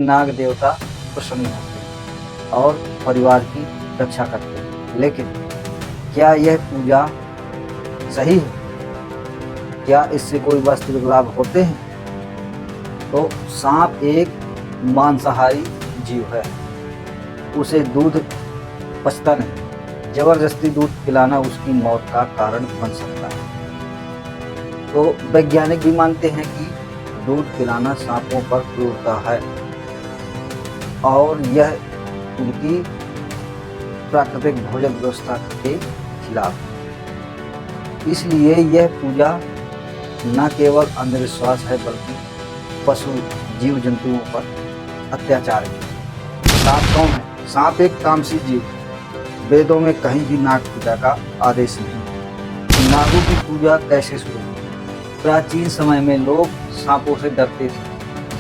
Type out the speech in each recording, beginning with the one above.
नाग देवता प्रसन्न होते हैं और परिवार की रक्षा करते हैं। लेकिन क्या यह पूजा सही है? क्या इससे कोई वास्तविक लाभ होते हैं? तो सांप एक मांसाहारी जीव है, उसे दूध पचता नहीं। जबरदस्ती दूध पिलाना उसकी मौत का कारण बन सकता है। तो वैज्ञानिक भी मानते हैं कि दूध पिलाना सांपों पर क्रूरता है और यह उनकी प्राकृतिक भोजन व्यवस्था के खिलाफ है। इसलिए यह पूजा न केवल अंधविश्वास है बल्कि पशु जीव जंतुओं पर अत्याचार भी है। सांप कौन है? सांप एक तामसी जीव है। वेदों में कहीं भी नाग पूजा का आदेश नहीं। नागों की पूजा कैसे शुरू हुई? प्राचीन समय में लोग सांपों से डरते थे।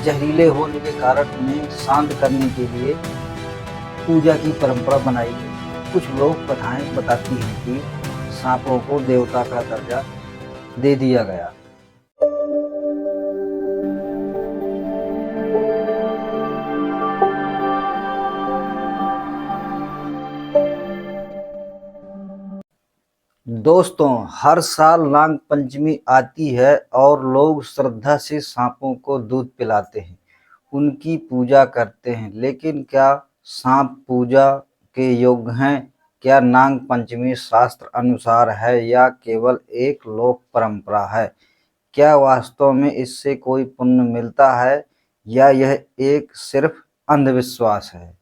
जहरीले होने के कारण उन्हें शांत करने के लिए पूजा की परंपरा बनाई गई। कुछ लोक कथाएं बताती हैं कि सांपों को देवता का दर्जा दे दिया गया। दोस्तों, हर साल नाग पंचमी आती है और लोग श्रद्धा से सांपों को दूध पिलाते हैं, उनकी पूजा करते हैं। लेकिन क्या सांप पूजा के योग्य हैं? क्या नाग पंचमी शास्त्र अनुसार है या केवल एक लोक परंपरा है? क्या वास्तव में इससे कोई पुण्य मिलता है या यह एक सिर्फ अंधविश्वास है?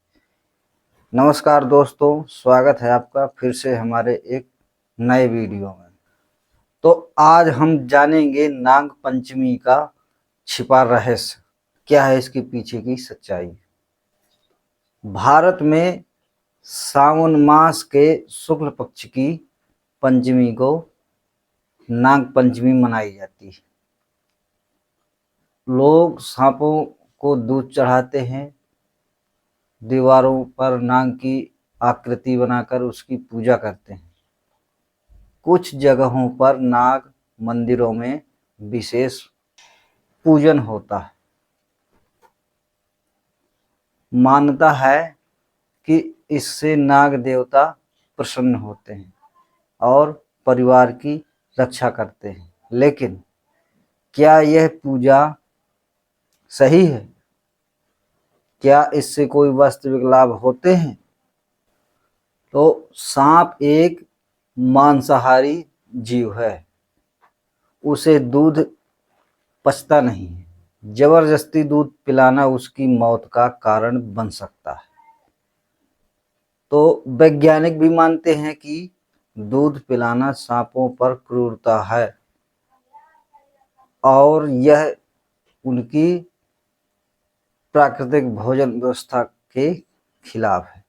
नमस्कार दोस्तों, स्वागत है आपका फिर से हमारे एक नए वीडियो में। तो आज हम जानेंगे नाग पंचमी का छिपा रहस्य, क्या है इसके पीछे की सच्चाई। भारत में सावन मास के शुक्ल पक्ष की पंचमी को नाग पंचमी मनाई जाती है। लोग सांपों को दूध चढ़ाते हैं, दीवारों पर नाग की आकृति बनाकर उसकी पूजा करते हैं। कुछ जगहों पर नाग मंदिरों में विशेष पूजन होता है। मान्यता है कि इससे नाग देवता प्रसन्न होते हैं और परिवार की रक्षा करते हैं। लेकिन क्या यह पूजा सही है? क्या इससे कोई वास्तविक लाभ होते हैं? तो सांप एक मांसाहारी जीव है, उसे दूध पचता नहीं है। जबरदस्ती दूध पिलाना उसकी मौत का कारण बन सकता है। तो वैज्ञानिक भी मानते हैं कि दूध पिलाना सांपों पर क्रूरता है और यह उनकी प्राकृतिक भोजन व्यवस्था के खिलाफ है।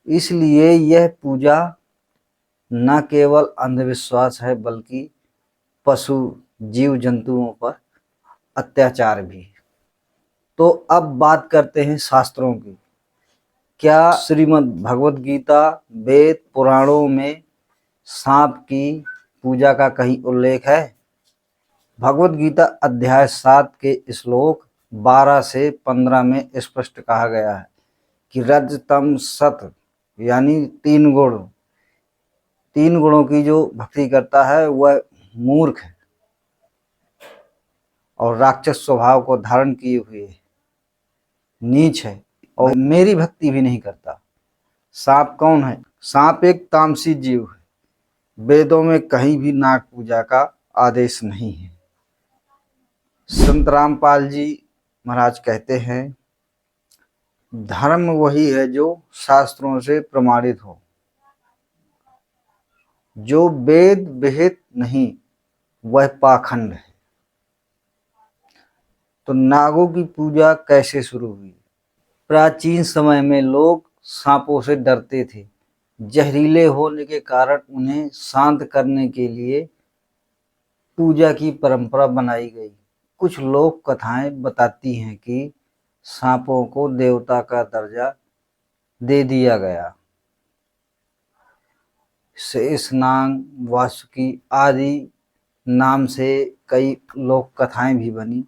इसलिए यह पूजा न केवल अंधविश्वास है बल्कि पशु जीव जंतुओं पर अत्याचार भी है। तो अब बात करते हैं शास्त्रों की। क्या श्रीमद् भगवत गीता वेद पुराणों में सांप की पूजा का कहीं उल्लेख है? भगवत गीता अध्याय 7 के श्लोक 12 से 15 में स्पष्ट कहा गया है कि रज तम सत यानी तीन गुणों की जो भक्ति करता है वह मूर्ख है और राक्षस स्वभाव को धारण किए हुए नीच है और मेरी भक्ति भी नहीं करता। सांप कौन है? सांप एक तामसी जीव है। वेदों में कहीं भी नाग पूजा का आदेश नहीं है। संत रामपाल जी महाराज कहते हैं, धर्म वही है जो शास्त्रों से प्रमाणित हो, जो वेद विहित नहीं वह पाखंड है। तो नागों की पूजा कैसे शुरू हुई? प्राचीन समय में लोग सांपों से डरते थे। जहरीले होने के कारण उन्हें शांत करने के लिए पूजा की परंपरा बनाई गई। कुछ लोक कथाएं बताती हैं कि सांपों को देवता का दर्जा दे दिया गया। शेषनाग, वासुकी आदि नाम से कई लोक कथाएं भी बनी।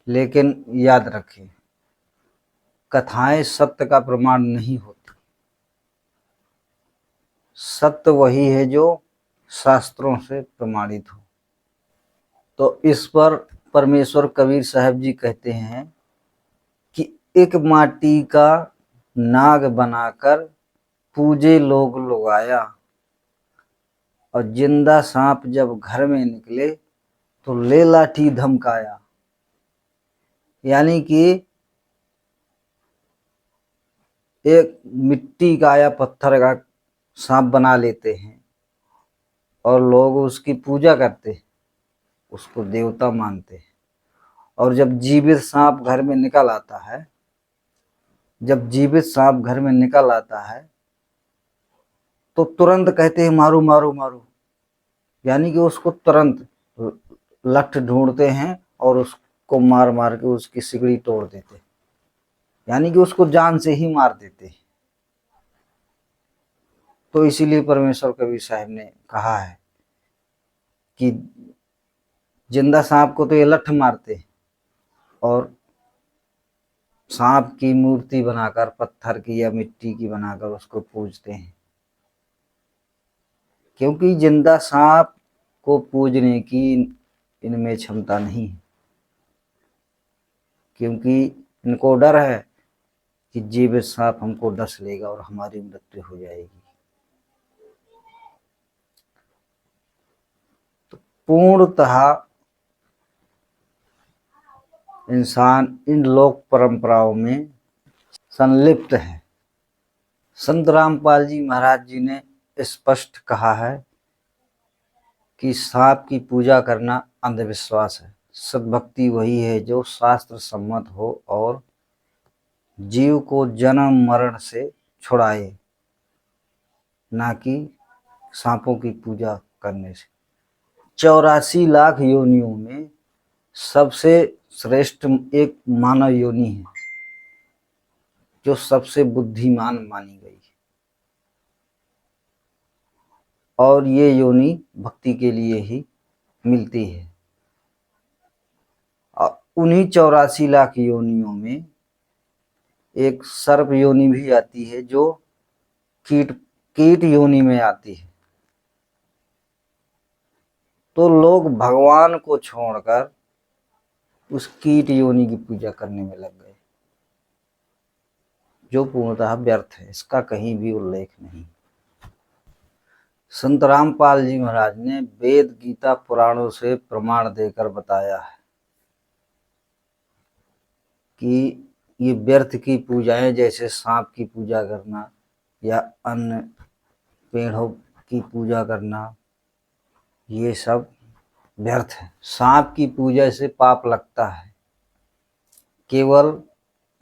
लेकिन याद रखें, कथाएं सत्य का प्रमाण नहीं होती। सत्य वही है जो शास्त्रों से प्रमाणित हो। तो इस पर परमेश्वर कबीर साहब जी कहते हैं कि एक माटी का नाग बनाकर पूजे लोग लगाया, और जिंदा सांप जब घर में निकले तो ले लाठी धमकाया। यानी कि एक मिट्टी का या पत्थर का सांप बना लेते हैं और लोग उसकी पूजा करते हैं, उसको देवता मानते हैं। और जब जीवित सांप घर में निकल आता है, जब जीवित सांप घर में निकल आता है तो तुरंत कहते हैं मारो मारो मारो। यानी कि उसको तुरंत लठ ढूंढते हैं और उसको मार मार के उसकी सिकड़ी तोड़ देते हैं। यानी कि उसको जान से ही मार देते हैं। तो इसीलिए परमेश्वर कबीर साहब ने कहा है कि जिंदा सांप को तो ये लठ मारते हैं और सांप की मूर्ति बनाकर, पत्थर की या मिट्टी की बनाकर उसको पूजते हैं। क्योंकि जिंदा सांप को पूजने की इनमें क्षमता नहीं है, क्योंकि इनको डर है कि जीवित सांप हमको डस लेगा और हमारी मृत्यु हो जाएगी। तो पूर्णतः इंसान इन लोक परंपराओं में संलिप्त है। संत रामपाल जी महाराज जी ने स्पष्ट कहा है कि सांप की पूजा करना अंधविश्वास है। सद्भक्ति वही है जो शास्त्र सम्मत हो और जीव को जन्म मरण से छुड़ाए, ना कि सांपों की पूजा करने से। 84 लाख योनियों में सबसे श्रेष्ठ एक मानव योनि है जो सबसे बुद्धिमान मानी गई है, और ये योनि भक्ति के लिए ही मिलती है। और उन्हीं 84 लाख योनियों में एक सर्प योनि भी आती है जो कीट योनि में आती है। तो लोग भगवान को छोड़कर उस कीट योनि की पूजा करने में लग गए, जो पूर्णतः व्यर्थ है। इसका कहीं भी उल्लेख नहीं। संत रामपाल जी महाराज ने वेद, गीता, पुराणों से प्रमाण देकर बताया है कि ये व्यर्थ की पूजाएं, जैसे सांप की पूजा करना या अन्य पेड़ों की पूजा करना, ये सब व्यर्थ है। सांप की पूजा से पाप लगता है। केवल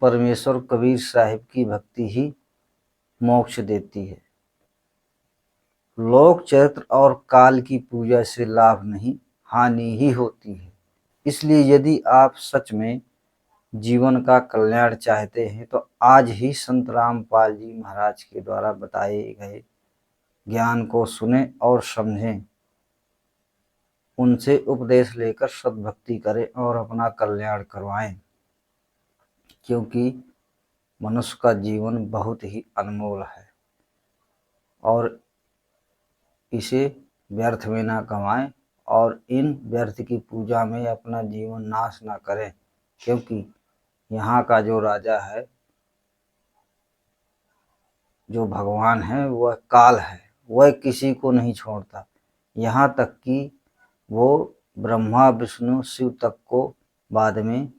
परमेश्वर कबीर साहिब की भक्ति ही मोक्ष देती है। लोक चरित्र और काल की पूजा से लाभ नहीं, हानि ही होती है। इसलिए यदि आप सच में जीवन का कल्याण चाहते हैं तो आज ही संत रामपाल जी महाराज के द्वारा बताए गए ज्ञान को सुने और समझें, उनसे उपदेश लेकर सद्भक्ति करें और अपना कल्याण करवाएं। क्योंकि मनुष्य का जीवन बहुत ही अनमोल है और इसे व्यर्थ में ना गंवाएं और इन व्यर्थ की पूजा में अपना जीवन नाश ना करें। क्योंकि यहाँ का जो राजा है, जो भगवान है, वह काल है, वह किसी को नहीं छोड़ता। यहाँ तक कि वो ब्रह्मा विष्णु शिव तक को बाद में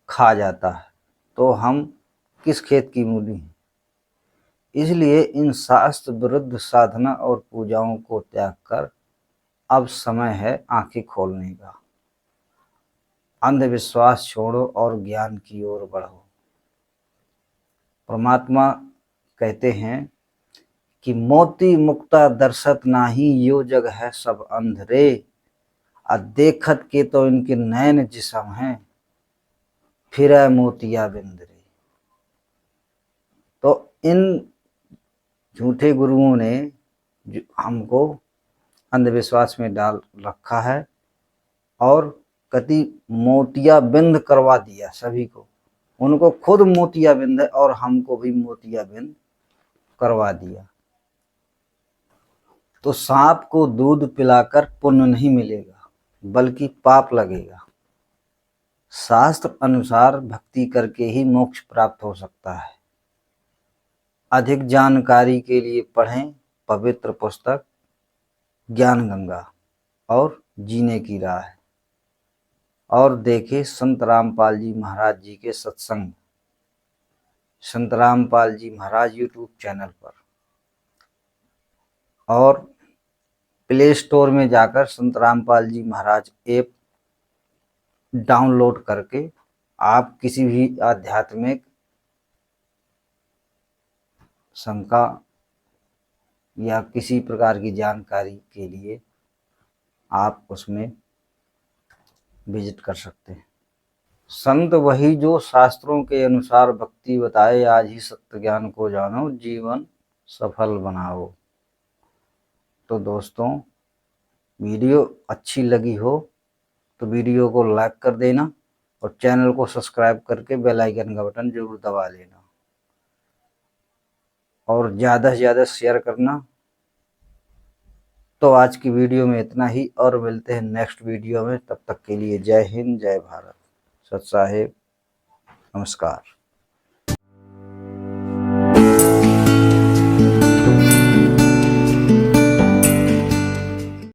खा जाता है। तो हम किस खेत की मूली हैं। इसलिए इन शास्त्र विरुद्ध साधना और पूजाओं को त्याग कर अब समय है आंखें खोलने का। अंधविश्वास छोड़ो और ज्ञान की ओर बढ़ो। परमात्मा कहते हैं कि मोती मुक्ता दर्शत नाही, यो जग है सब अंधरे, आ देखत के तो इनके नैन जिसम हैं, फिर मोतिया बिंदरे। तो इन झूठे गुरुओं ने हमको अंधविश्वास में डाल रखा है और कति मोतियाबिंद करवा दिया सभी को। उनको खुद मोतियाबिंद है और हमको भी मोतियाबिंद करवा दिया। तो सांप को दूध पिलाकर पुण्य नहीं मिलेगा बल्कि पाप लगेगा। शास्त्र अनुसार भक्ति करके ही मोक्ष प्राप्त हो सकता है। अधिक जानकारी के लिए पढ़ें पवित्र पुस्तक ज्ञान गंगा और जीने की राह, और देखें संत रामपाल जी महाराज जी के सत्संग, संत रामपाल जी महाराज यूट्यूब चैनल पर। और प्ले स्टोर में जाकर संत रामपाल जी महाराज ऐप डाउनलोड करके आप किसी भी आध्यात्मिक शंका या किसी प्रकार की जानकारी के लिए आप उसमें विजिट कर सकते हैं। संत वही जो शास्त्रों के अनुसार भक्ति बताए, आज ही सत्य ज्ञान को जानो, जीवन सफल बनाओ। तो दोस्तों, वीडियो अच्छी लगी हो तो वीडियो को लाइक कर देना और चैनल को सब्सक्राइब करके बेल आइकन का बटन जरूर दबा लेना और ज़्यादा से ज़्यादा शेयर करना। तो आज की वीडियो में इतना ही, और मिलते हैं नेक्स्ट वीडियो में। तब तक के लिए जय हिंद, जय भारत, सत साहेब, नमस्कार।